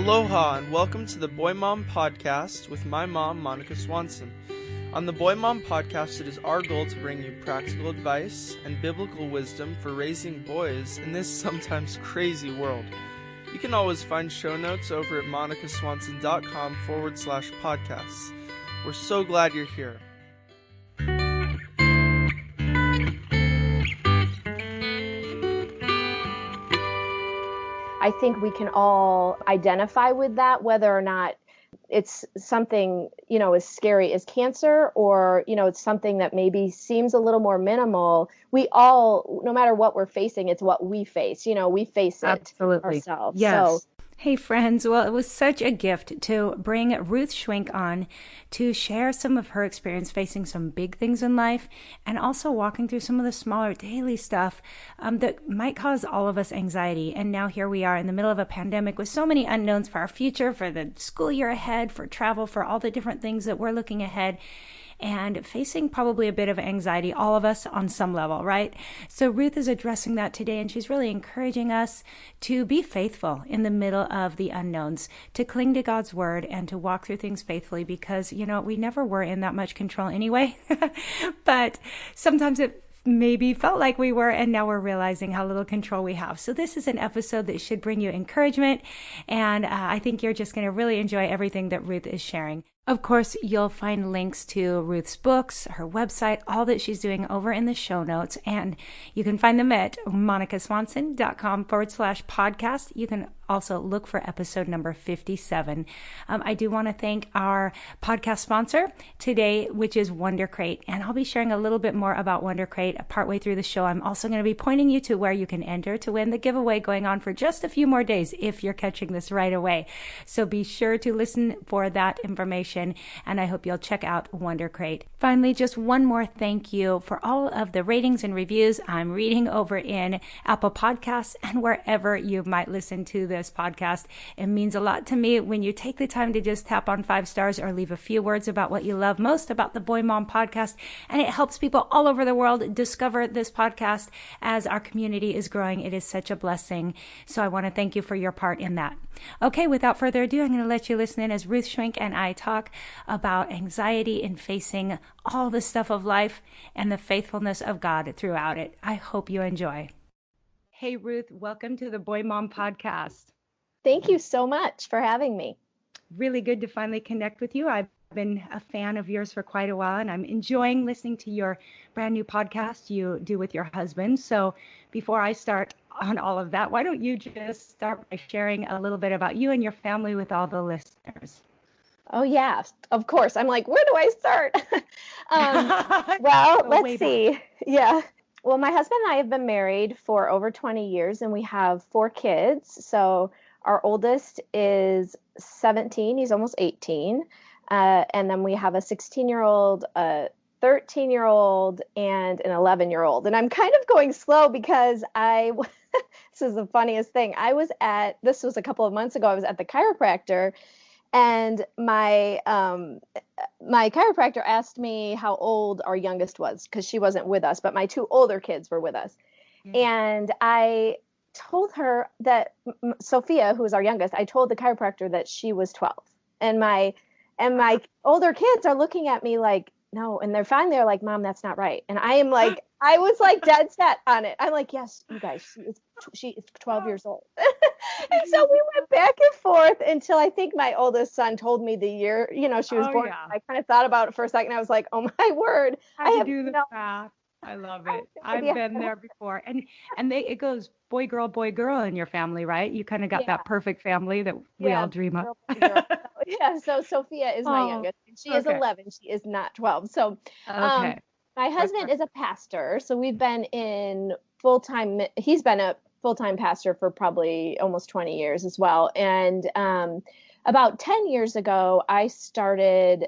Aloha and welcome to the Boy Mom Podcast with my mom, Monica Swanson. On the Boy Mom Podcast, it is our goal to bring you practical advice and biblical wisdom for raising boys in this sometimes crazy world. You can always find show notes over at monicaswanson.com/podcasts. We're so glad you're here. I think we can all identify with that, whether or not it's something, as scary as cancer, or, it's something that maybe seems a little more minimal. We all, no matter what we're facing, it's what we face. We face it Absolutely. ourselves. Yes. So, hey friends, well, it was such a gift to bring Ruth Schwenk on to share some of her experience facing some big things in life and also walking through some of the smaller daily stuff that might cause all of us anxiety. And now here we are in the middle of a pandemic with so many unknowns for our future, for the school year ahead, for travel, for all the different things that we're looking ahead, and facing probably a bit of anxiety, all of us on some level, right? So Ruth is addressing that today, and she's really encouraging us to be faithful in the middle of the unknowns, to cling to God's word and to walk through things faithfully because, we never were in that much control anyway. But sometimes it maybe felt like we were, and now we're realizing how little control we have. So this is an episode that should bring you encouragement, and I think you're just going to really enjoy everything that Ruth is sharing. Of course, you'll find links to Ruth's books, her website, all that she's doing over in the show notes, and you can find them at monicaswanson.com/podcast. You can also look for episode number 57. I do want to thank our podcast sponsor today, which is WonderCrate, and I'll be sharing a little bit more about WonderCrate partway through the show. I'm also going to be pointing you to where you can enter to win the giveaway going on for just a few more days if you're catching this right away. So be sure to listen for that information, and I hope you'll check out WonderCrate. Finally, just one more thank you for all of the ratings and reviews I'm reading over in Apple Podcasts and wherever you might listen to this podcast. It means a lot to me when you take the time to just tap on 5 stars or leave a few words about what you love most about the Boy Mom Podcast, and it helps people all over the world discover this podcast as our community is growing. It is such a blessing, so I want to thank you for your part in that. Okay, without further ado, I'm going to let you listen in as Ruth Schwenk and I talk about anxiety in facing all the stuff of life and the faithfulness of God throughout it. I hope you enjoy. Hey, Ruth, welcome to the Boy Mom Podcast. thank you so much for having me. Really good to finally connect with you. I've been a fan of yours for quite a while, and I'm enjoying listening to your brand new podcast you do with your husband. So before I start on all of that, why don't you just start by sharing a little bit about you and your family with all the listeners? Oh, yeah, of course. I'm like, where do I start? Well, let's see. Yeah. Well, my husband and I have been married for over 20 years, and we have 4 kids. So our oldest is 17. He's almost 18. And then we have a 16-year-old, a 13-year-old, and an 11-year-old. And I'm kind of going slow because this is the funniest thing. This was a couple of months ago, I was at the chiropractor, and my chiropractor asked me how old our youngest was because she wasn't with us, but my 2 older kids were with us. Mm-hmm. And I told her that Sophia, who is our youngest, I told the chiropractor that she was 12. And my older kids are looking at me like, no, and they're like, Mom, that's not right. And I was like dead set on it. I'm like, yes, you guys, she is 12 years old. And so we went back and forth until I think my oldest son told me the year, she was born. Yeah. I kind of thought about it for a second. I was like, oh my word. I have to do the math. I love it. I've been there before. And it goes boy, girl in your family, right? You kind of got that perfect family that we all dream of. So Sophia is my youngest. And she is 11. She is not 12. So my husband is a pastor. So we've been he's been a full-time pastor for probably almost 20 years as well. And about 10 years ago, I started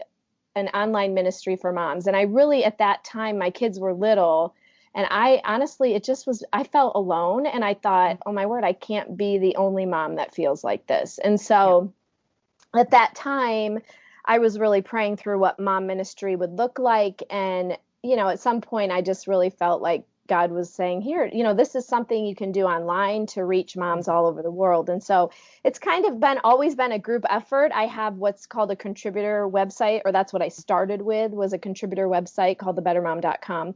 an online ministry for moms. And I really, at that time, my kids were little. And I honestly, I felt alone. And I thought, oh my word, I can't be the only mom that feels like this. And so at that time, I was really praying through what mom ministry would look like. And, at some point, I just really felt like God was saying, here, this is something you can do online to reach moms all over the world. And so it's kind of always been a group effort. I have what's called a contributor website, or that's what I started with, was a contributor website called thebettermom.com.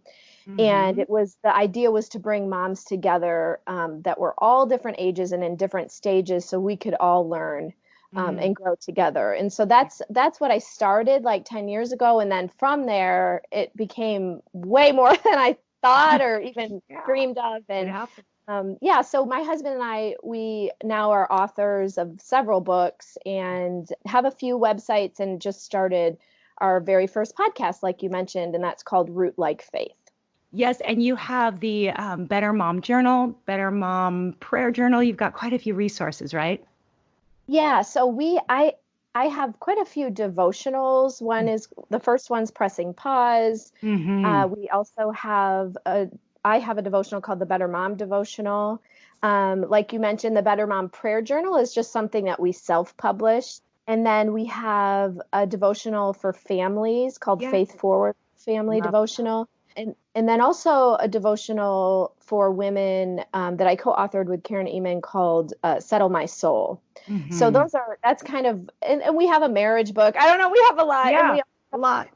And the idea was to bring moms together that were all different ages and in different stages, so we could all learn and grow together. And so that's what I started like 10 years ago. And then from there, it became way more than I thought or even dreamed of. And so my husband and I, we now are authors of several books and have a few websites, and just started our very first podcast, like you mentioned, and that's called Root Like Faith. Yes, and you have the Better Mom Journal, Better Mom Prayer Journal. You've got quite a few resources, right? Yeah, so I have quite a few devotionals. The first one's Pressing Pause. We also have I have a devotional called the Better Mom Devotional. Like you mentioned, the Better Mom Prayer Journal is just something that we self-published. And then we have a devotional for families called Faith Forward Family Devotional. And then also a devotional for women that I co-authored with Karen Eman called Settle My Soul. So that's kind of, and we have a marriage book. I don't know, we have a lot. Yeah, and a lot.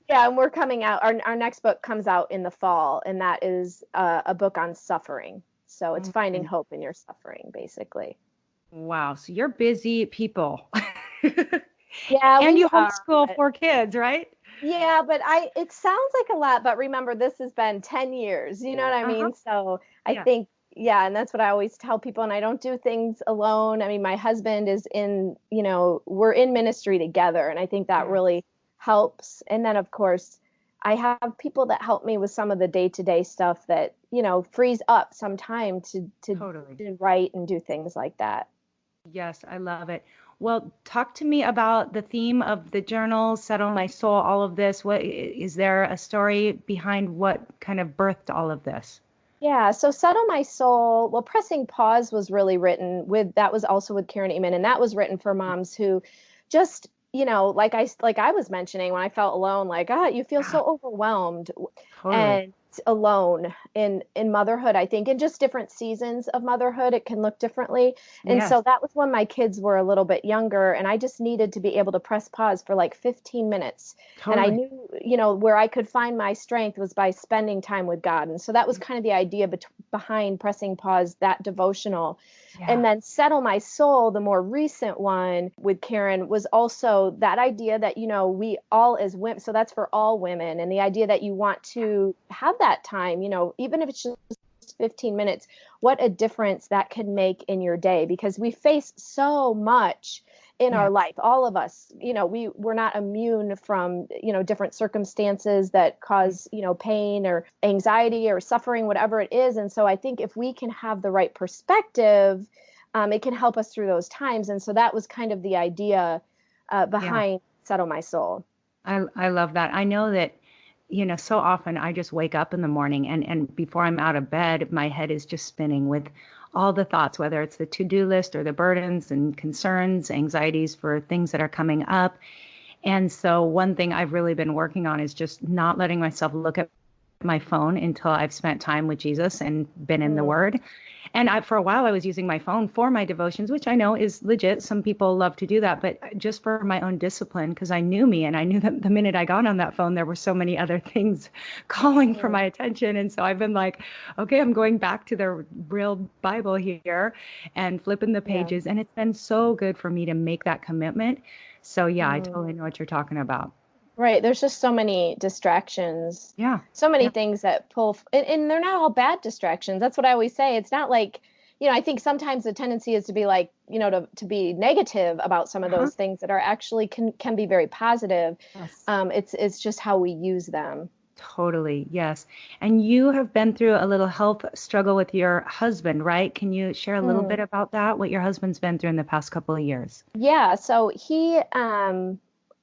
Yeah, and we're coming out, our next book comes out in the fall, and that is a book on suffering. So it's finding hope in your suffering, basically. Wow, so you're busy people. Yeah, and you homeschool 4 kids, right? Yeah, but it sounds like a lot, but remember, this has been 10 years, you know what I mean? So I think, and that's what I always tell people, and I don't do things alone. I mean, my husband is we're in ministry together, and I think that really helps. And then, of course, I have people that help me with some of the day-to-day stuff that, frees up some time to write and do things like that. Yes, I love it. Well, talk to me about the theme of the journal, Settle My Soul, all of this. What is there a story behind what kind of birthed all of this? Yeah, so Settle My Soul, well, Pressing Pause was really written that was also with Karen Eman, and that was written for moms who just, like I was mentioning, when I felt alone, like, you feel so overwhelmed and alone in motherhood, I think, in just different seasons of motherhood, it can look differently. And so that was when my kids were a little bit younger, and I just needed to be able to press pause for like 15 minutes. And I knew, where I could find my strength was by spending time with God. And so that was kind of the idea behind Pressing Pause, that devotional. And then Settle My Soul, the more recent one with Karen, was also that idea that, we all as women, so that's for all women, and the idea that you want to have that time, even if it's just 15 minutes, what a difference that can make in your day, because we face so much in our life, all of us, we're not immune from, different circumstances that cause, pain or anxiety or suffering, whatever it is. And so I think if we can have the right perspective, it can help us through those times. And so that was kind of the idea behind Settle My Soul. I love that. I know that, so often I just wake up in the morning and before I'm out of bed, my head is just spinning with all the thoughts, whether it's the to-do list or the burdens and concerns, anxieties for things that are coming up. And so one thing I've really been working on is just not letting myself look at my phone until I've spent time with Jesus and been in the Word. And for a while, I was using my phone for my devotions, which I know is legit. Some people love to do that, but just for my own discipline, because I knew me, and I knew that the minute I got on that phone, there were so many other things calling for my attention. And so I've been like, okay, I'm going back to the real Bible here and flipping the pages. And it's been so good for me to make that commitment. So I totally know what you're talking about. Right. There's just so many distractions. Yeah. So many things that pull, and they're not all bad distractions. That's what I always say. It's not like, I think sometimes the tendency is to be like, to be negative about some of those things that are actually can be very positive. Yes. It's just how we use them. Totally. Yes. And you have been through a little health struggle with your husband, right? Can you share a little bit about that, what your husband's been through in the past couple of years? Yeah. So he,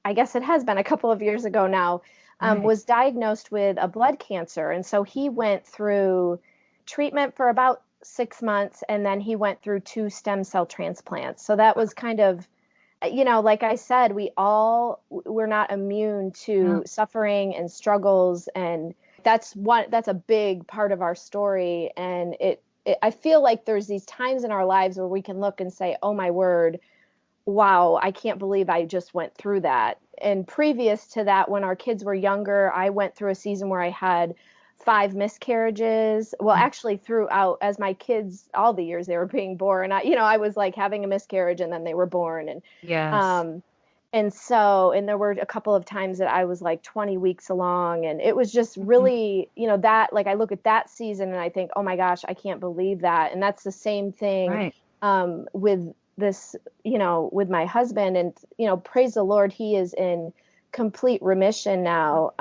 I guess it has been a couple of years ago now, was diagnosed with a blood cancer. And so he went through treatment for about 6 months, and then he went through 2 stem cell transplants. So that was kind of, like I said, we're not immune to suffering and struggles and that's a big part of our story. And I feel like there's these times in our lives where we can look and say, oh my word, wow, I can't believe I just went through that. And previous to that, when our kids were younger, I went through a season where I had 5 miscarriages. Well, actually throughout, as my kids, all the years they were being born, I was like having a miscarriage and then they were born. Yes. And there were a couple of times that I was like 20 weeks along, and it was just really, that, like, I look at that season and I think, oh my gosh, I can't believe that. And that's the same thing, Right. with this, with my husband, and, praise the Lord, he is in complete remission now.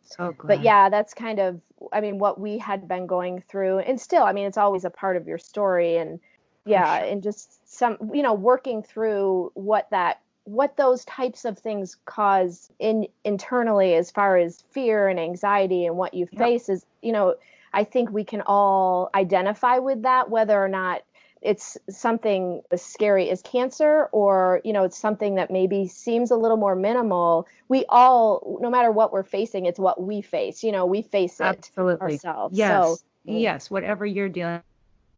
So glad. But yeah, that's kind of, what we had been going through, and still, it's always a part of your story. And yeah, sure. and just some, working through what those types of things cause internally, as far as fear and anxiety and what you face is, I think we can all identify with that, whether or not it's something as scary as cancer, or, it's something that maybe seems a little more minimal. We all, no matter what we're facing, it's what we face, we face it Absolutely. ourselves. Yes. So, Yes. Whatever you're dealing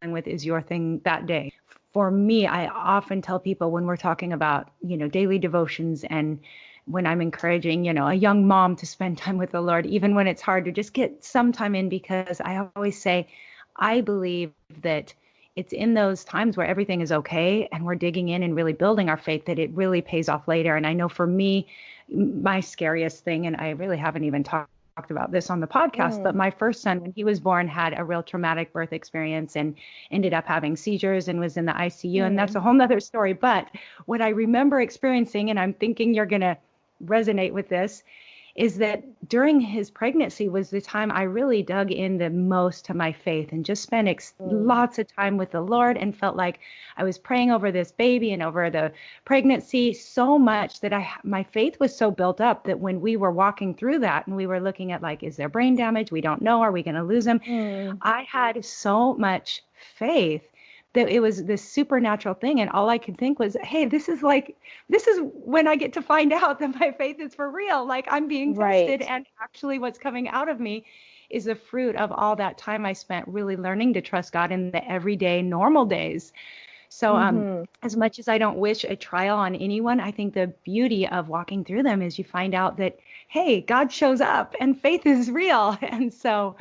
with is your thing that day. For me, I often tell people when we're talking about, daily devotions, and when I'm encouraging, a young mom to spend time with the Lord, even when it's hard, to just get some time in, because I always say, I believe that it's in those times where everything is okay and we're digging in and really building our faith that it really pays off later. And I know for me, my scariest thing, and I really haven't even talked about this on the podcast, but my first son, when he was born, had a real traumatic birth experience and ended up having seizures and was in the ICU. And that's a whole nother story. But what I remember experiencing, and I'm thinking you're going to resonate with this, is that during his pregnancy was the time I really dug in the most to my faith and just spent lots of time with the Lord, and felt like I was praying over this baby and over the pregnancy so much that my faith was so built up that when we were walking through that and we were looking at, like, is there brain damage? We don't know. Are we going to lose him? I had so much faith that it was this supernatural thing. And all I could think was, hey, this is when I get to find out that my faith is for real. Like, I'm being tested, and actually what's coming out of me is the fruit of all that time I spent really learning to trust God in the everyday normal days. So as much as I don't wish a trial on anyone, I think the beauty of walking through them is you find out that, hey, God shows up and faith is real. And so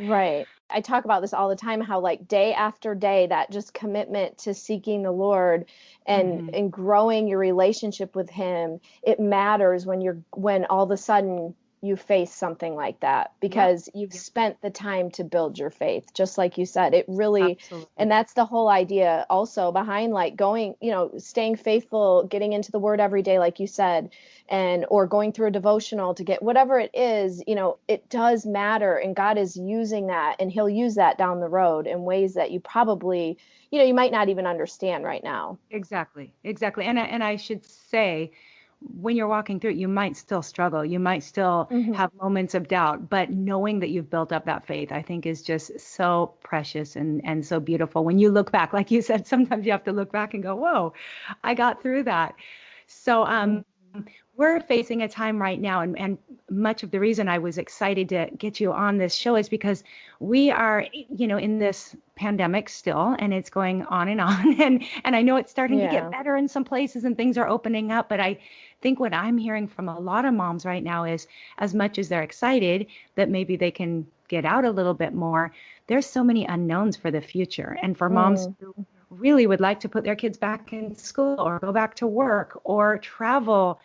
I talk about this all the time, how, like, day after day, that just commitment to seeking the Lord and growing your relationship with him, it matters when all of a sudden you face something like that, because you've spent the time to build your faith, just like you said. It really, and that's the whole idea also behind, like, going, staying faithful, getting into the Word every day, like you said, or going through a devotional to get whatever it is, it does matter. And God is using that, and he'll use that down the road in ways that you probably, you might not even understand right now. Exactly. And I should say, when you're walking through it, you might still struggle. You might still have moments of doubt, but knowing that you've built up that faith, I think, is just so precious and so beautiful. When you look back, like you said, sometimes you have to look back and go, whoa, I got through that. So we're facing a time right now, and much of the reason I was excited to get you on this show is because we are, in this pandemic still, and it's going on and on. And I know it's starting to get better in some places and things are opening up, but I think what I'm hearing from a lot of moms right now is, as much as they're excited that maybe they can get out a little bit more, there's so many unknowns for the future. And for moms who really would like to put their kids back in school or go back to work or travel,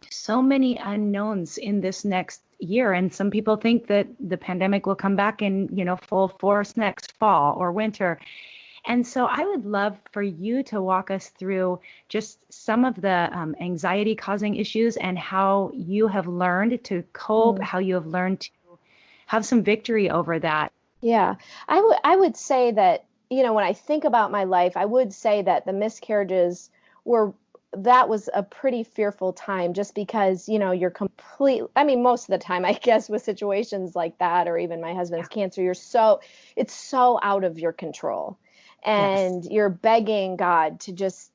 so many unknowns in this next year. And some people think that the pandemic will come back in, full force next fall or winter. And so I would love for you to walk us through just some of the anxiety causing issues and how you have learned to cope, how you have learned to have some victory over that. Yeah, I would say that, when I think about my life, I would say that the miscarriages that was a pretty fearful time, just because, you're most of the time, I guess, with situations like that, or even my husband's cancer, it's so out of your control, and you're begging God to just,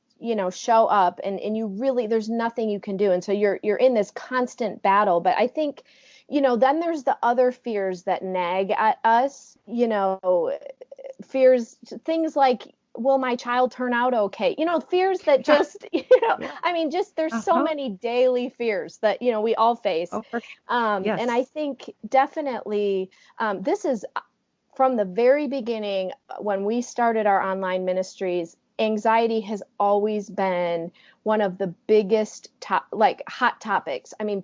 show up, and you really, there's nothing you can do. And so you're in this constant battle. But I think, then there's the other fears that nag at us, fears, things like, will my child turn out okay? Fears that just, Yeah. I mean, just there's so many daily fears that, we all face. Oh, for And I yes. think definitely this is from the very beginning when we started our online ministries. Anxiety has always been one of the biggest hot topics. I mean,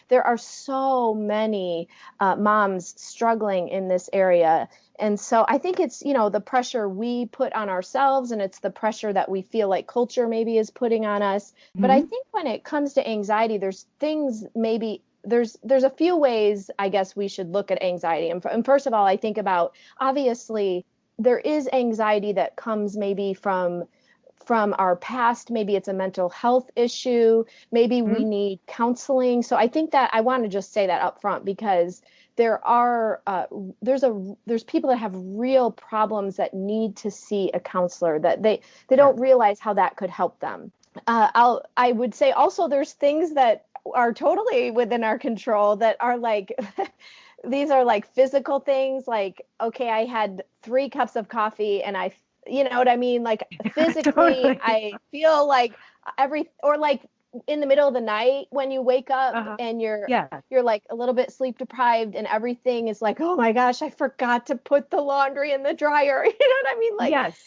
there are so many moms struggling in this area. And so I think it's, the pressure we put on ourselves, and it's the pressure that we feel like culture maybe is putting on us. But I think when it comes to anxiety, there's things maybe there's a few ways I guess we should look at anxiety. And first of all, I think about, obviously, there is anxiety that comes maybe from our past. Maybe it's a mental health issue. Maybe we need counseling. So I think that I want to just say that up front, because there's people that have real problems that need to see a counselor, that they don't realize how that could help them. I would say also there's things that are totally within our control that are like these are like physical things, like, okay, I had 3 cups of coffee and you know what I mean? Like physically, Totally. I feel like or like in the middle of the night when you wake up and you're like a little bit sleep deprived and everything is like, oh my gosh, I forgot to put the laundry in the dryer. You know what I mean? Like, Yes.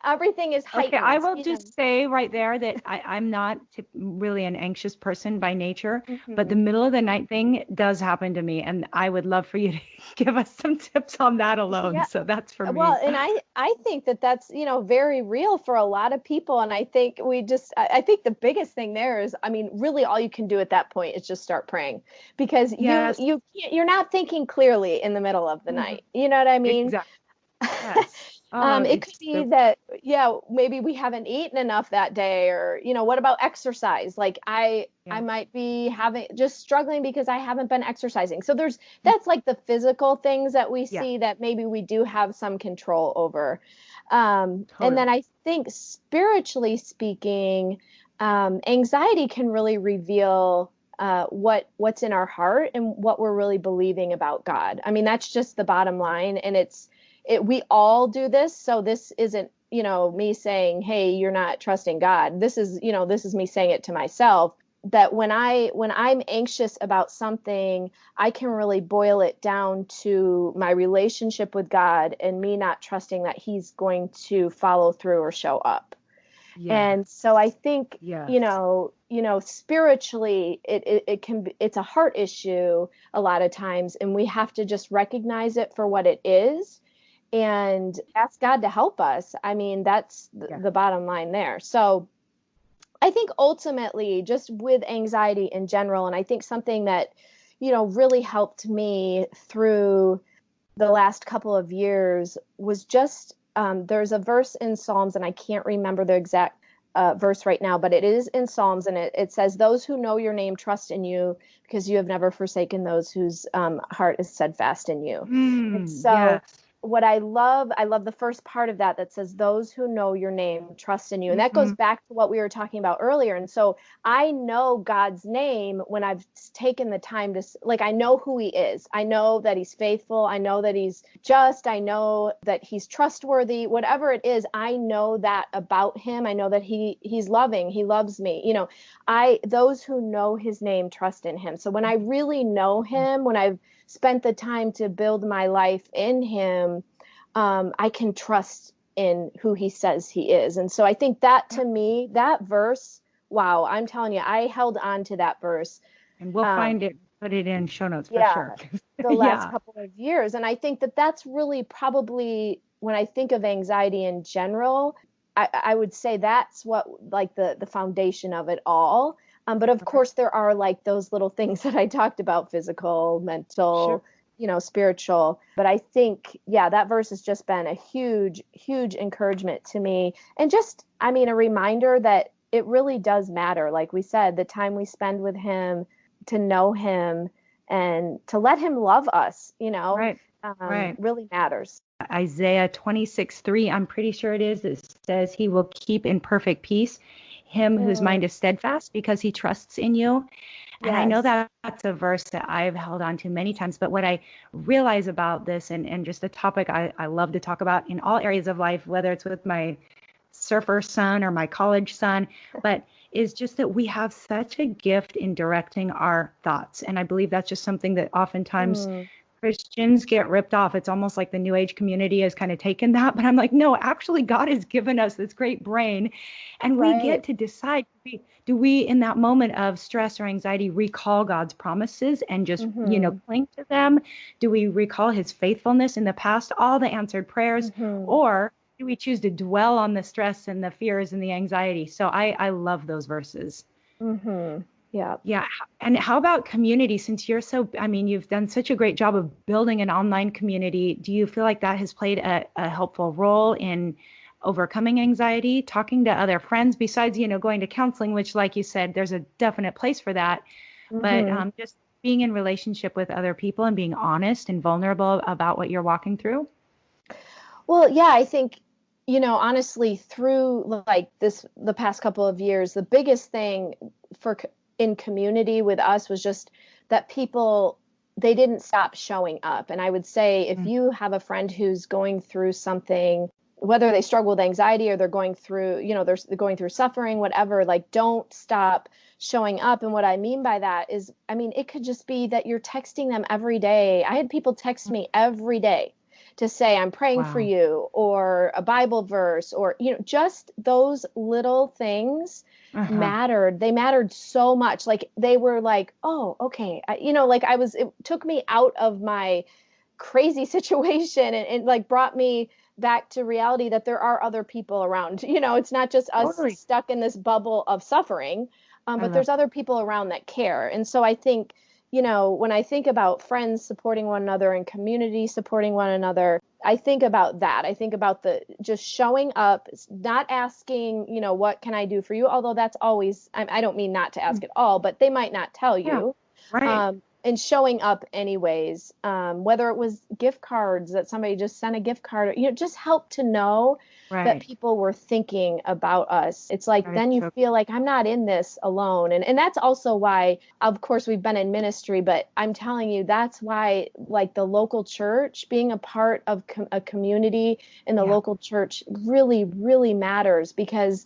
everything is heightened. Okay, I will just say right there that I'm not really an anxious person by nature, but the middle of the night thing does happen to me, and I would love for you to give us some tips on that alone. Yeah. So that's for me. Well, and I think that's, very real for a lot of people. And I think I think the biggest thing there is, I mean, really all you can do at that point is just start praying, because you're not thinking clearly in the middle of the night. You know what I mean? Exactly. Yes. It could be that, maybe we haven't eaten enough that day, or, what about exercise? Like I might be just struggling because I haven't been exercising. So that's like the physical things that we see that maybe we do have some control over. And then I think spiritually speaking, anxiety can really reveal what's in our heart and what we're really believing about God. I mean, that's just the bottom line. And we all do this. So this isn't, me saying, hey, you're not trusting God. This is me saying it to myself, that when I'm anxious about something, I can really boil it down to my relationship with God and me not trusting that he's going to follow through or show up. And so I think, spiritually, it's a heart issue a lot of times, and we have to just recognize it for what it is and ask God to help us. I mean, that's the bottom line there. So I think ultimately, just with anxiety in general, and I think something that, really helped me through the last couple of years was just, there's a verse in Psalms, and I can't remember the exact verse right now, but it is in Psalms, and it says, those who know your name trust in you, because you have never forsaken those whose heart is steadfast in you. And so what I love the first part of that says, those who know your name trust in you. And that goes back to what we were talking about earlier. And so I know God's name when I've taken the time to, like, I know who he is. I know that he's faithful. I know that he's just, I know that he's trustworthy, whatever it is. I know that about him. I know that he's loving. He loves me. Those who know his name trust in him. So when I really know him, when I've spent the time to build my life in him, I can trust in who he says he is. And so I think that, to me, that verse, wow, I'm telling you, I held on to that verse. And we'll find it, put it in show notes for sure. The last couple of years. And I think that that's really probably, when I think of anxiety in general, I would say that's what, like, the foundation of it all. But of course, there are like those little things that I talked about, physical, mental, spiritual. But I think, that verse has just been a huge, huge encouragement to me. And just, I mean, a reminder that it really does matter. Like we said, the time we spend with him, to know him and to let him love us, really matters. Isaiah 26:3, I'm pretty sure it says he will keep in perfect peace him whose mind is steadfast because he trusts in you. And I know Yes. that that's a verse that I've held on to many times. But what I realize about this and just a topic I love to talk about in all areas of life, whether it's with my surfer son or my college son, but is just that we have such a gift in directing our thoughts. And I believe that's just something that oftentimes Christians get ripped off. It's almost like the New Age community has kind of taken that. But I'm like, no, actually, God has given us this great brain, and we get to decide, do we, in that moment of stress or anxiety, recall God's promises and just, cling to them? Do we recall his faithfulness in the past, all the answered prayers, or do we choose to dwell on the stress and the fears and the anxiety? So I love those verses. Yeah. Yeah. And how about community? Since you've done such a great job of building an online community, do you feel like that has played a helpful role in overcoming anxiety, talking to other friends besides, going to counseling, which, like you said, there's a definite place for that, but just being in relationship with other people and being honest and vulnerable about what you're walking through? Well, yeah, I think, honestly, through the past couple of years, the biggest thing in community with us was just that people, they didn't stop showing up. And I would say if you have a friend who's going through something, whether they struggle with anxiety or they're going through, they're going through suffering, whatever, don't stop showing up. And what I mean by that is, it could just be that you're texting them every day. I had people text me every day to say, I'm praying for you, or a Bible verse, or, just those little things mattered. They mattered so much. They were like, oh, okay. It took me out of my crazy situation and brought me back to reality that there are other people around. It's not just us stuck in this bubble of suffering, but there's other people around that care. And so I think, when I think about friends supporting one another and community supporting one another, I think about that. I think about just showing up, not asking, what can I do for you? Although that's always, I don't mean not to ask at all, but they might not tell you. Right. And showing up anyways, whether it was gift cards that somebody just sent a gift card, just help to know that people were thinking about us. It's then you feel like I'm not in this alone. And that's also why, of course, we've been in ministry, but I'm telling you, that's why the local church, being a part of a community in the local church really, really matters, because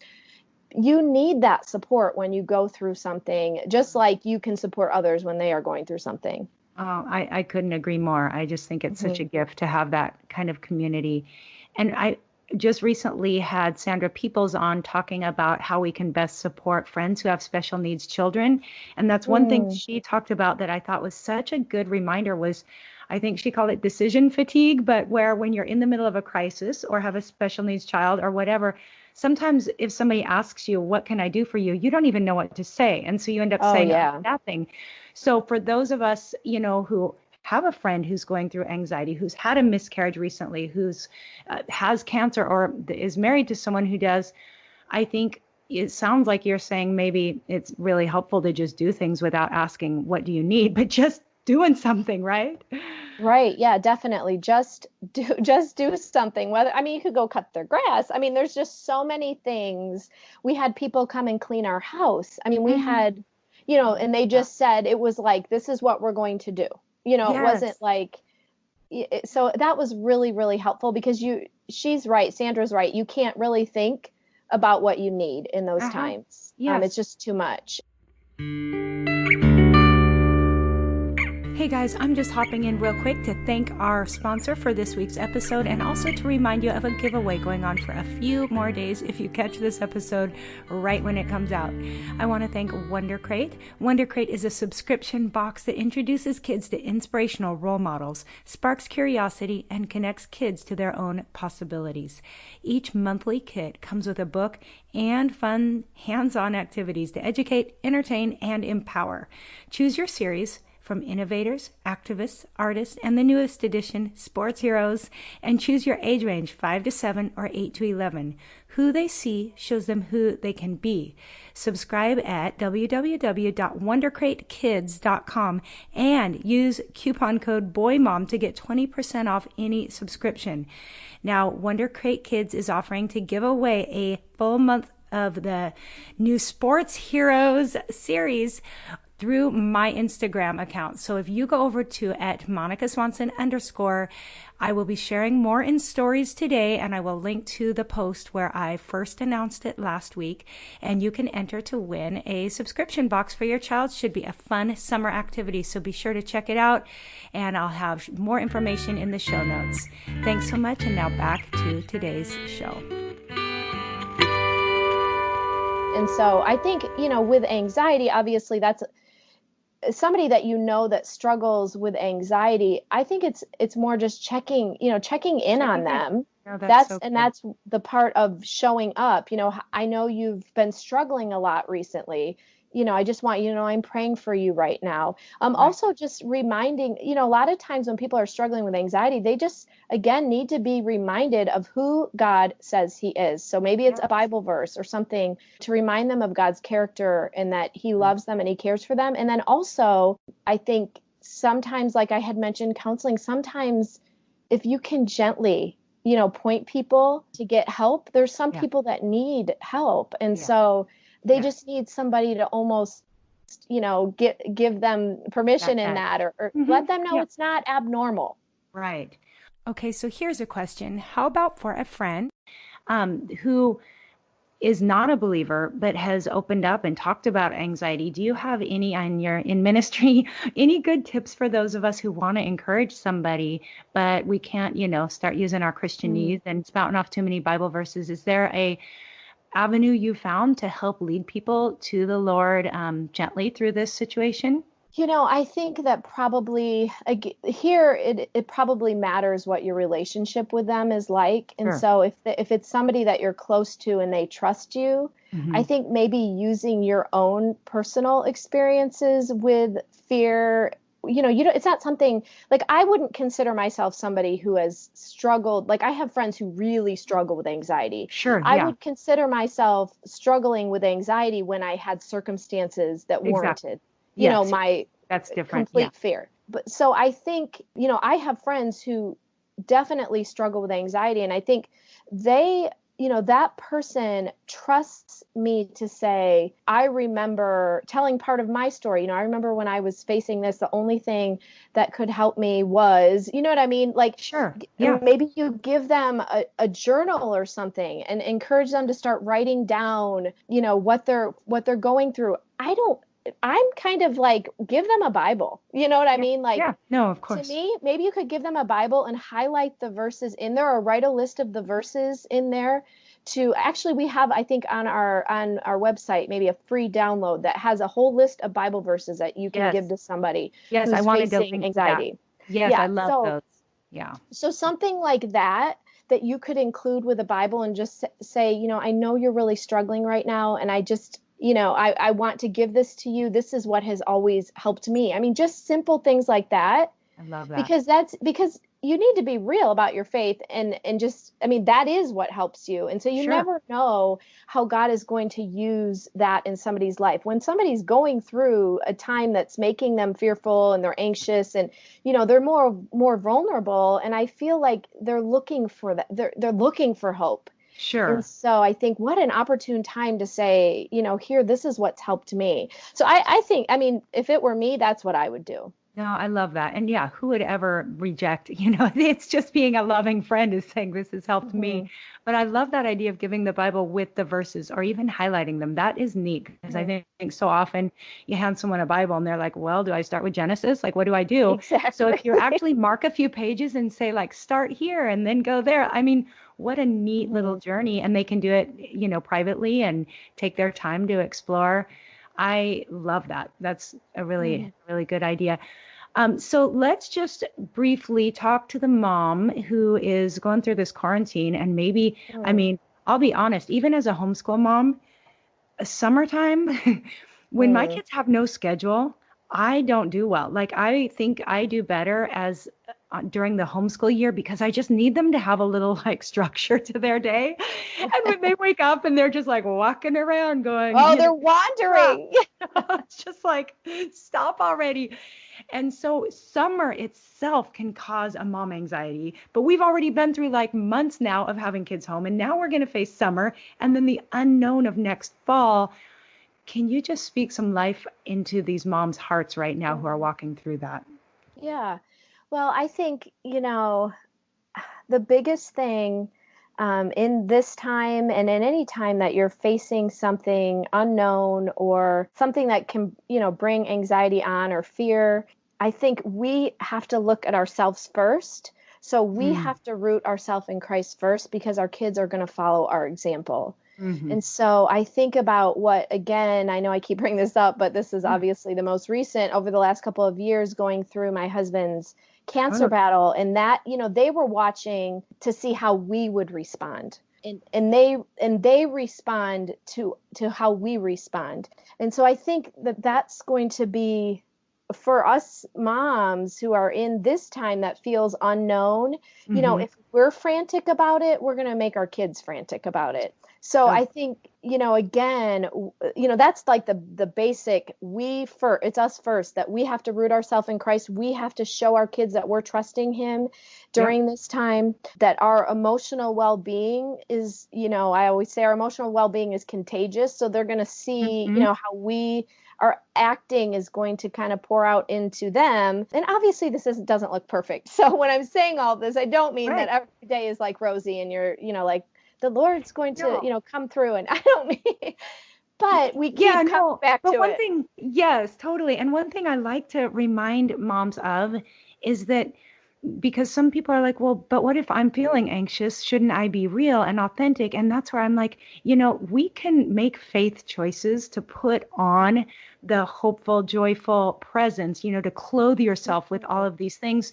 you need that support when you go through something, just like you can support others when they are going through something. Oh, I couldn't agree more. I just think it's such a gift to have that kind of community. And I just recently had Sandra Peoples on talking about how we can best support friends who have special needs children. And that's one thing she talked about that I thought was such a good reminder was, I think she called it decision fatigue, but where when you're in the middle of a crisis or have a special needs child or whatever, sometimes if somebody asks you, what can I do for you? You don't even know what to say. And so you end up saying nothing. So for those of us, who have a friend who's going through anxiety, who's had a miscarriage recently, who's has cancer or is married to someone who does, I think it sounds like you're saying maybe it's really helpful to just do things without asking, what do you need? But just doing something, right? Right. Yeah, definitely. Just do something. You could go cut their grass. There's just so many things. We had people come and clean our house. We had, and they just said, it was this is what we're going to do. It wasn't so that was really, really helpful, because she's right. Sandra's right. You can't really think about what you need in those times. It's just too much. Hey guys, I'm just hopping in real quick to thank our sponsor for this week's episode, and also to remind you of a giveaway going on for a few more days if you catch this episode right when it comes out. I want to thank Wonder Crate. Wonder Crate is a subscription box that introduces kids to inspirational role models, sparks curiosity, and connects kids to their own possibilities. Each monthly kit comes with a book and fun hands-on activities to educate, entertain, and empower. Choose your series from innovators, activists, artists, and the newest edition, sports heroes, and choose your age range, 5 to 7 or 8 to 11. Who they see shows them who they can be. Subscribe at www.wondercratekids.com and use coupon code BOYMOM to get 20% off any subscription. Now, Wonder Crate Kids is offering to give away a full month of the new Sports Heroes series through my Instagram account. So if you go over to @MonicaSwanson_, I will be sharing more in stories today, and I will link to the post where I first announced it last week, and you can enter to win a subscription box for your child. Should be a fun summer activity, so be sure to check it out, and I'll have more information in the show notes. Thanks so much, and now back to today's show. And so I think, with anxiety, obviously that's somebody that that struggles with anxiety. I think it's more just checking in on them. No, that's so and that's the part of showing up. I know you've been struggling a lot recently. I just want you to know I'm praying for you right now. Right. Also just reminding, a lot of times when people are struggling with anxiety, they just, again, need to be reminded of who God says he is. So maybe it's a Bible verse or something to remind them of God's character and that he loves them and he cares for them. And then also, I think sometimes, like I had mentioned, counseling, sometimes if you can gently, point people to get help, there's some people that need help. And so they just need somebody to almost, give them permission in that or let them know it's not abnormal. Right. Okay, so here's a question. How about for a friend who is not a believer but has opened up and talked about anxiety? Do you have any in ministry, any good tips for those of us who want to encourage somebody, but we can't, start using our Christianese and spouting off too many Bible verses? Is there a avenue you found to help lead people to the Lord gently through this situation? I think that probably here it probably matters what your relationship with them is like. And so if it's somebody that you're close to and they trust you, I think maybe using your own personal experiences with fear, it's not something like I wouldn't consider myself somebody who has struggled. Like I have friends who really struggle with anxiety. Sure. I would consider myself struggling with anxiety when I had circumstances that warranted, my that's different. complete fear. But so I think, I have friends who definitely struggle with anxiety. And I think they, that person trusts me to say, I remember telling part of my story. I remember when I was facing this, the only thing that could help me was, you know what I mean? Like, sure. Yeah. Maybe you give them a journal or something and encourage them to start writing down, what they're going through. I'm kind of like, give them a Bible. You know what I mean? Like, no, of course. To me, maybe you could give them a Bible and highlight the verses in there or write a list of the verses in there we have, I think on our website, maybe a free download that has a whole list of Bible verses that you can give to somebody who's I wanted to facing link anxiety. Yes, I love those. Yeah. So something like that you could include with a Bible and just say, I know you're really struggling right now. And I just, I want to give this to you. This is what has always helped me. I mean, just simple things like that. I love that. Because you need to be real about your faith and just, that is what helps you. And so you never know how God is going to use that in somebody's life. When somebody's going through a time that's making them fearful and they're anxious and, they're more vulnerable. And I feel like they're looking for that. They're looking for hope. Sure. And so I think what an opportune time to say, here, this is what's helped me. So I think, if it were me, that's what I would do. No, I love that. And who would ever reject, it's just being a loving friend is saying this has helped me. But I love that idea of giving the Bible with the verses or even highlighting them. That is neat because I think so often you hand someone a Bible and they're like, well, do I start with Genesis? Like, what do I do? Exactly. So if you actually mark a few pages and say like, start here and then go there. What a neat little journey. And they can do it, privately and take their time to explore. I love that. That's a really, really good idea. So let's just briefly talk to the mom who is going through this quarantine and maybe, I'll be honest, even as a homeschool mom, summertime, when my kids have no schedule, I don't do well. Like, I think I do better during the homeschool year because I just need them to have a little structure to their day. And when they wake up and they're just walking around going, oh, they're wandering. It's just like, stop already. And so summer itself can cause a mom anxiety, but we've already been through like months now of having kids home, and now we're going to face summer and then the unknown of next fall. Can you just speak some life into these moms' hearts right now who are walking through that? Yeah. Well, I think, the biggest thing in this time and in any time that you're facing something unknown or something that can, bring anxiety on or fear, I think we have to look at ourselves first. So we have to root ourselves in Christ first because our kids are going to follow our example. Mm-hmm. And so I think about what, again, I know I keep bringing this up, but this is obviously the most recent over the last couple of years going through my husband's cancer battle. And that, they were watching to see how we would respond. And they respond to how we respond. And so I think that that's going to be for us moms who are in this time that feels unknown, if we're frantic about it, we're going to make our kids frantic about it. So I think, again, that's like the basic, it's us first, that we have to root ourselves in Christ. We have to show our kids that we're trusting him during this time, that our emotional well-being is, I always say our emotional well-being is contagious. So they're going to see, how we are acting is going to kind of pour out into them. And obviously this doesn't look perfect. So when I'm saying all this, I don't mean that every day is like rosy and you're, like, the Lord's going to, come through, and I don't mean, but we keep coming back to one it. thing, yes, totally. And one thing I like to remind moms of is that, because some people are like, well, but what if I'm feeling anxious? Shouldn't I be real and authentic? And that's where I'm like, we can make faith choices to put on the hopeful, joyful presence, to clothe yourself with all of these things.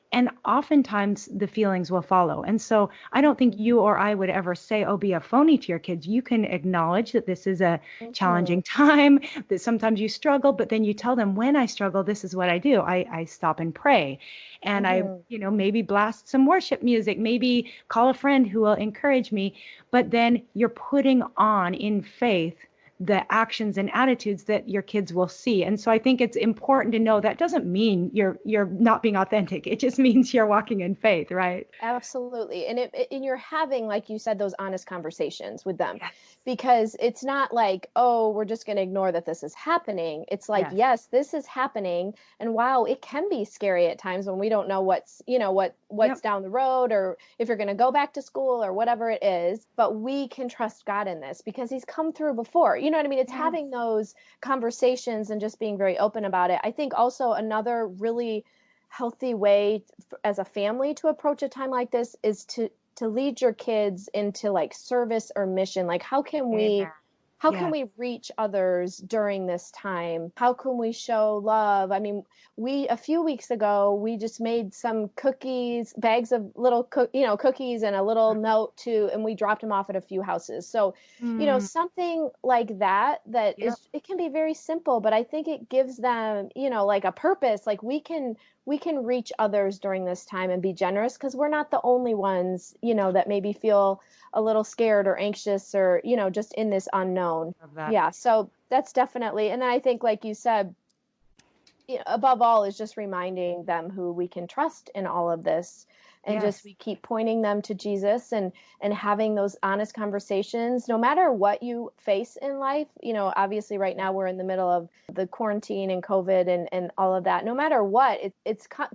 And oftentimes the feelings will follow. And so I don't think you or I would ever say, oh, be a phony to your kids. You can acknowledge that this is a challenging time, that sometimes you struggle, but then you tell them, when I struggle, this is what I do. I stop and pray. And I, maybe blast some worship music, maybe call a friend who will encourage me. But then you're putting on in faith the actions and attitudes that your kids will see. And so I think it's important to know that doesn't mean you're not being authentic. It just means you're walking in faith, right? Absolutely. And you're having, like you said, those honest conversations with them, because it's not like, oh, we're just going to ignore that this is happening. It's like, yes, this is happening. And wow, it can be scary at times when we don't know what's down the road, or if you're going to go back to school or whatever it is, but we can trust God in this because he's come through before. You know what I mean? It's having those conversations and just being very open about it. I think also another really healthy way as a family to approach a time like this is to lead your kids into like service or mission. Like, how can we reach others during this time? How can we show love? I mean, a few weeks ago, we just made some cookies, bags of little cookies and a little note and we dropped them off at a few houses. So, something like that is, it can be very simple, but I think it gives them, like a purpose. Like we can reach others during this time and be generous, because we're not the only ones, that maybe feel a little scared or anxious or, just in this unknown. Yeah. So that's definitely, and then I think, like you said, above all is just reminding them who we can trust in all of this. And just we keep pointing them to Jesus and having those honest conversations, no matter what you face in life. Obviously right now we're in the middle of the quarantine and COVID and all of that. No matter what,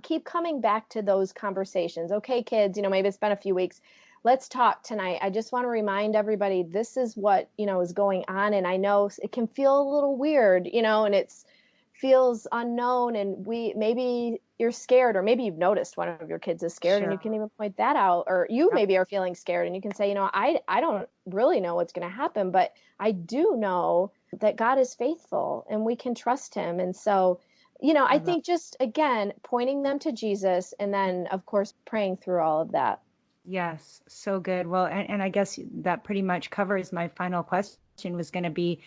keep coming back to those conversations. Okay, kids, maybe it's been a few weeks. Let's talk tonight. I just want to remind everybody, this is what, is going on. And I know it can feel a little weird, and it's feels unknown, and maybe you're scared, or maybe you've noticed one of your kids is scared, and you can even point that out, or you maybe are feeling scared and you can say, I don't really know what's going to happen, but I do know that God is faithful and we can trust him. And so, I think just, again, pointing them to Jesus, and then of course praying through all of that. Yes, so good. Well, and I guess that pretty much covers my final question, was going to be,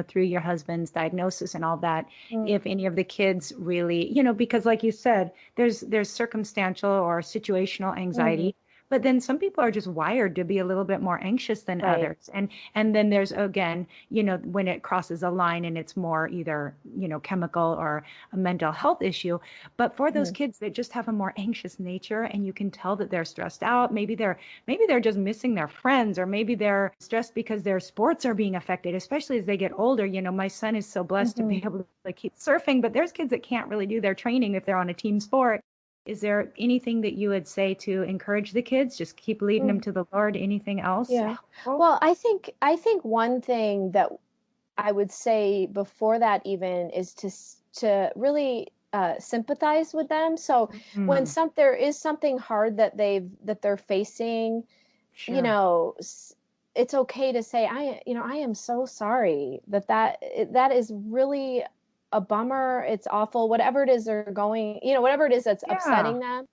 through your husband's diagnosis and all that, if any of the kids really, because like you said, there's circumstantial or situational anxiety, But then some people are just wired to be a little bit more anxious than Right. others. And then there's, again, when it crosses a line and it's more either, chemical or a mental health issue. But for those kids that just have a more anxious nature, and you can tell that they're stressed out, maybe they're just missing their friends, or maybe they're stressed because their sports are being affected, especially as they get older. My son is so blessed to be able to keep surfing, but there's kids that can't really do their training if they're on a team sport. Is there anything that you would say to encourage the kids? Just keep leading them to the Lord. Anything else? Yeah. Well, I think one thing that I would say before that even is to really sympathize with them. So when there is something hard that they're facing, Sure. it's okay to say, I am so sorry that is really a bummer. It's awful. Whatever it is they're going, whatever it is that's Yeah. upsetting them,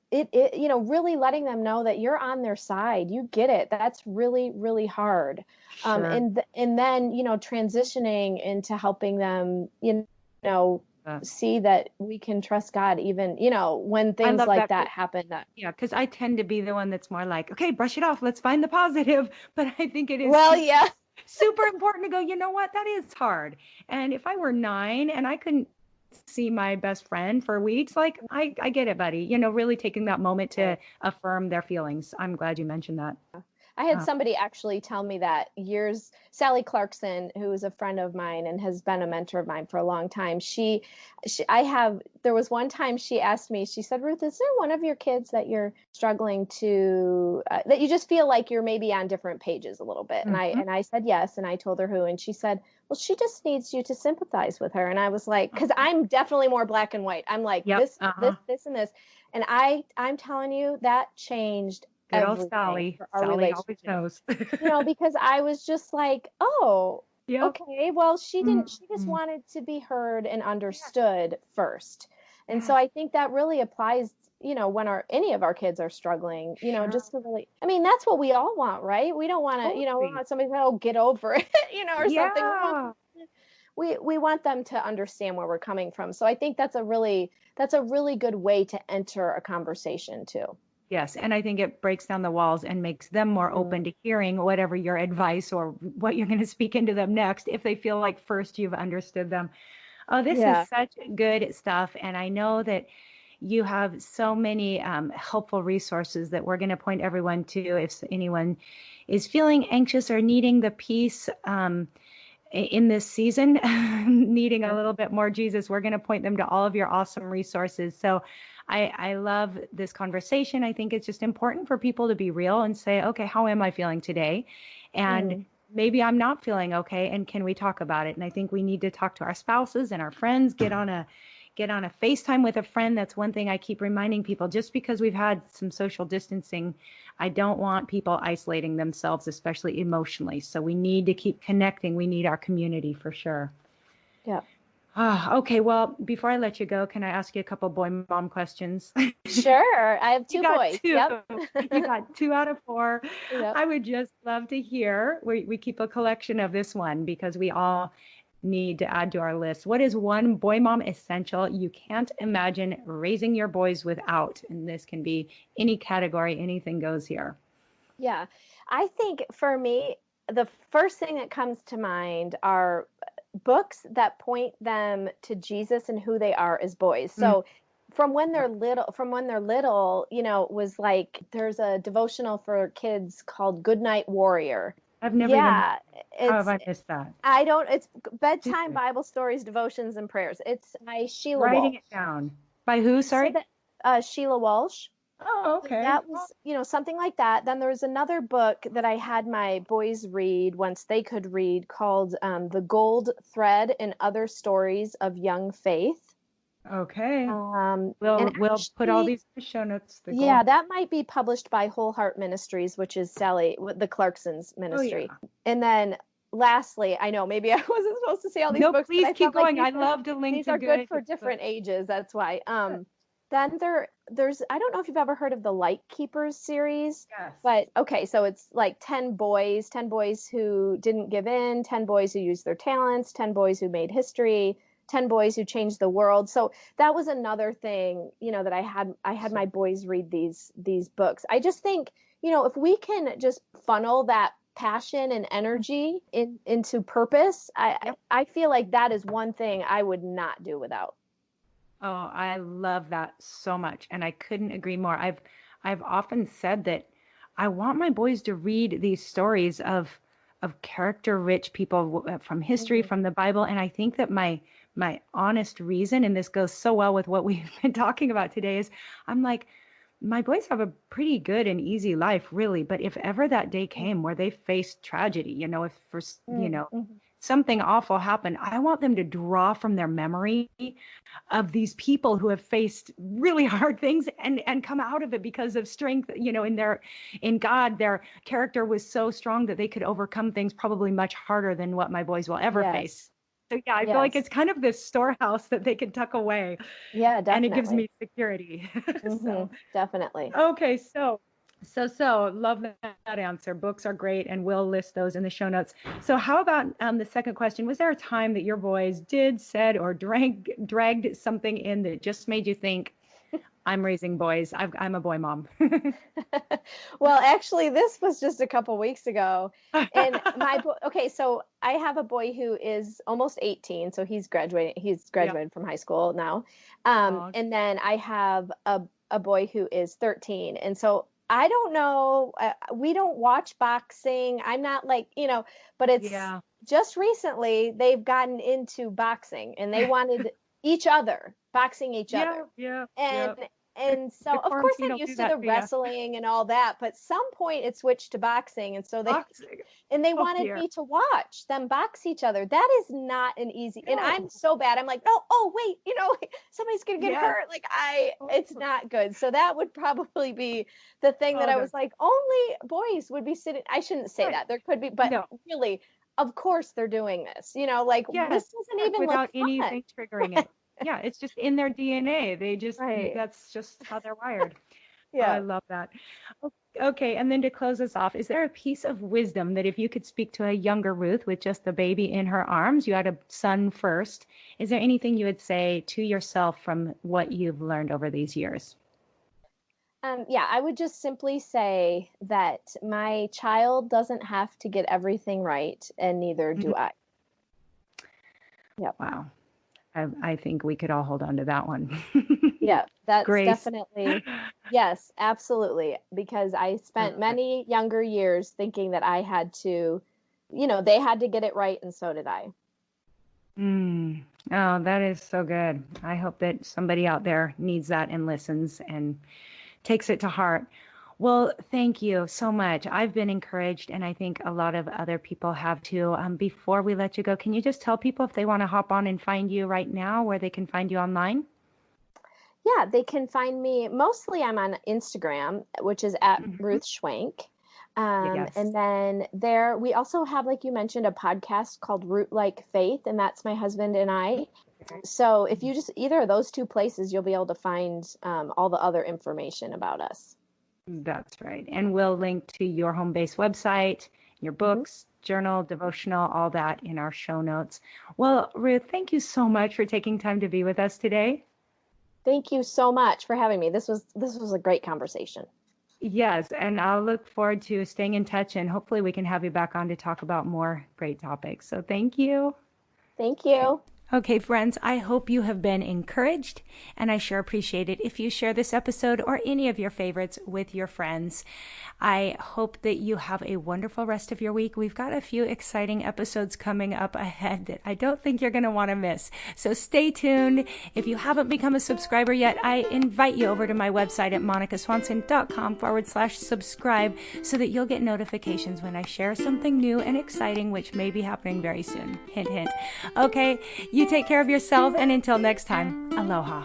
really letting them know that you're on their side. You get it. That's really, really hard. Sure. And then, transitioning into helping them, know, Uh, see that we can trust God even, when I things love like that. that happen. Yeah, because I tend to be the one that's more like, okay, brush it off. Let's find the positive. But I think it is Well, yeah. super important to go, you know what? That is hard. And if I were 9 and I couldn't see my best friend for weeks, like I get it, buddy. Really taking that moment to affirm their feelings. I'm glad you mentioned that. I had Uh, somebody actually tell me that years, Sally Clarkson, who is a friend of mine and has been a mentor of mine for a long time. There was one time she asked me, she said, Ruth, is there one of your kids that you're struggling to, that you just feel like you're maybe on different pages a little bit? And mhm. I said, yes. And I told her who, and she said, well, she just needs you to sympathize with her. And I was like, cause I'm definitely more black and white. I'm like Yep. this, this, this, and this. And I'm telling you that changed Good old everything Sally. for our Sally always relationship. knows. Because I was just like, oh, Yep. okay, well, she just Mhm. wanted to be heard and Yeah. understood first. And Yeah. so I think that really applies, when any of our kids are struggling, Sure. just to really, I mean, that's what we all want, right? We don't want to, we Totally. want somebody to, oh, get over it, or something. Yeah. We want them to understand where we're coming from. So I think that's a really good way to enter a conversation too. Yes, and I think it breaks down the walls and makes them more Mhm. open to hearing whatever your advice or what you're going to speak into them next if they feel like first you've understood them. Oh, this is Yeah. such good stuff. And I know that you have so many helpful resources that we're going to point everyone to if anyone is feeling anxious or needing the peace in this season, needing a little bit more Jesus. We're going to point them to all of your awesome resources. So I love this conversation. I think it's just important for people to be real and say, okay, how am I feeling today? And Mhm. maybe I'm not feeling okay. And can we talk about it? And I think we need to talk to our spouses and our friends, get on a FaceTime with a friend. That's one thing I keep reminding people. Just because we've had some social distancing, I don't want people isolating themselves, especially emotionally. So we need to keep connecting. We need our community for sure. Yeah. Okay. Well, before I let you go, can I ask you a couple boy mom questions? Sure. I have You two got boys. two. Yep. You got 2 out of 4. Yep. I would just love to hear. We keep a collection of this one because we all need to add to our list. What is one boy mom essential you can't imagine raising your boys without? And this can be any category, anything goes here. Yeah. I think for me, the first thing that comes to mind are books that point them to Jesus and who they are as boys. Mm, So from when they're little, was like there's a devotional for kids called Goodnight Warrior. I've never even, Yeah, how have it's I missed that? I don't it's Do bedtime it. Bible stories, devotions and prayers. It's by Sheila Writing Walsh. it down. By who? So Sorry. that Sheila Walsh. Oh, So okay. that was, something like that. Then there was another book that I had my boys read once they could read called The Gold Thread and Other Stories of Young Faith. Okay. And We'll put all actually, these in the show notes. The yeah, gold. that might be published by Whole Heart Ministries, which is the Clarksons Oh ministry. yeah. And then lastly, I know maybe I wasn't supposed to say all these No, books, but please I keep felt like going. I love to link these to are good good for different books. ages. That's why. Then there's I don't know if you've ever heard of the Light Keepers series, Yes. but okay, so it's like 10 boys who didn't give in, 10 boys who used their talents, 10 boys who made history, 10 boys who changed the world. So that was another thing, that I had my boys read these books. I just think, if we can just funnel that passion and energy into purpose, I feel like that is one thing I would not do without. Oh, I love that so much. And I couldn't agree more. I've often said that I want my boys to read these stories of character-rich people from history, Mhm. from the Bible. And I think that my honest reason, and this goes so well with what we've been talking about today, is I'm like, my boys have a pretty good and easy life, really. But if ever that day came where they faced tragedy, if Mhm. something awful happened, I want them to draw from their memory of these people who have faced really hard things and come out of it because of strength, in God. Their character was so strong that they could overcome things probably much harder than what my boys will ever face. Yes. So yeah, I feel like Yes. it's kind of this storehouse that they can tuck away, Yeah, and it gives definitely. me security. So Definitely. okay, so love that answer. Books are great, and we'll list those in the show notes. So how about the second question? Was there a time that your boys did, said, or dragged something in that just made you think, I'm raising boys, I'm a boy mom? Well, actually, this was just a couple weeks ago. And okay, so I have a boy who is almost 18, so he's graduating. He's Yeah. graduated from high school now. Oh, And then I have a boy who is 13. And so I don't know, we don't watch boxing. I'm not like, but it's yeah. just recently they've gotten into boxing and they wanted each other, boxing each Yeah, other. yeah, And yeah. so The of course quarantine I'm will do used to the that to you. wrestling and all that, but some point it switched to boxing, and so they Boxing. and they Oh wanted dear. me to watch them box each other. That is not an easy, and I'm No. so bad. I'm like, no, oh wait, somebody's gonna get Yes. hurt. Like Oh, it's not good. So that would probably be the thing that oh, I was that's like, only boys would be sitting. I shouldn't say right. that. There could be, but No. really, of course they're doing this. Like Yes, this doesn't yes, even look without fun. anything triggering it. Yeah, it's just in their DNA. Right. That's just how they're wired. Oh, I Yeah. love that. Okay, and then to close us off, is there a piece of wisdom that if you could speak to a younger Ruth with just the baby in her arms, you had a son first, is there anything you would say to yourself from what you've learned over these years? Yeah, I would just simply say that my child doesn't have to get everything right, and neither Mhm. do I. Yep. Wow. I think we could all hold on to that one. Yeah, that's Grace. definitely, yes, absolutely. Because I I spent love it. many younger years thinking that I had to, they had to get it right, and so did I. Mm. Oh, that is so good. I hope that somebody out there needs that and listens and takes it to heart. Well, thank you so much. I've been encouraged, and I think a lot of other people have too. Before we let you go, can you just tell people if they want to hop on and find you right now, where they can find you online? Yeah, they can find me. Mostly I'm on Instagram, which is at Mhm. Ruth Schwenk. Yes. And then there, we also have, like you mentioned, a podcast called Root Like Faith, and that's my husband and I. So if you just either of those two places, you'll be able to find all the other information about us. That's right. And we'll link to your home base website, your Mhm. books, journal, devotional, all that in our show notes. Well, Ruth, thank you so much for taking time to be with us today. Thank you so much for having me. This was a great conversation. Yes, and I'll look forward to staying in touch, and hopefully we can have you back on to talk about more great topics. So thank you. Thank you. Okay, friends, I hope you have been encouraged, and I sure appreciate it if you share this episode or any of your favorites with your friends. I hope that you have a wonderful rest of your week. We've got a few exciting episodes coming up ahead that I don't think you're going to want to miss. So stay tuned. If you haven't become a subscriber yet, I invite you over to my website at monicaswanson.com/subscribe so that you'll get notifications when I share something new and exciting, which may be happening very soon. Hint, hint. Okay, you take care of yourself, and until next time, aloha.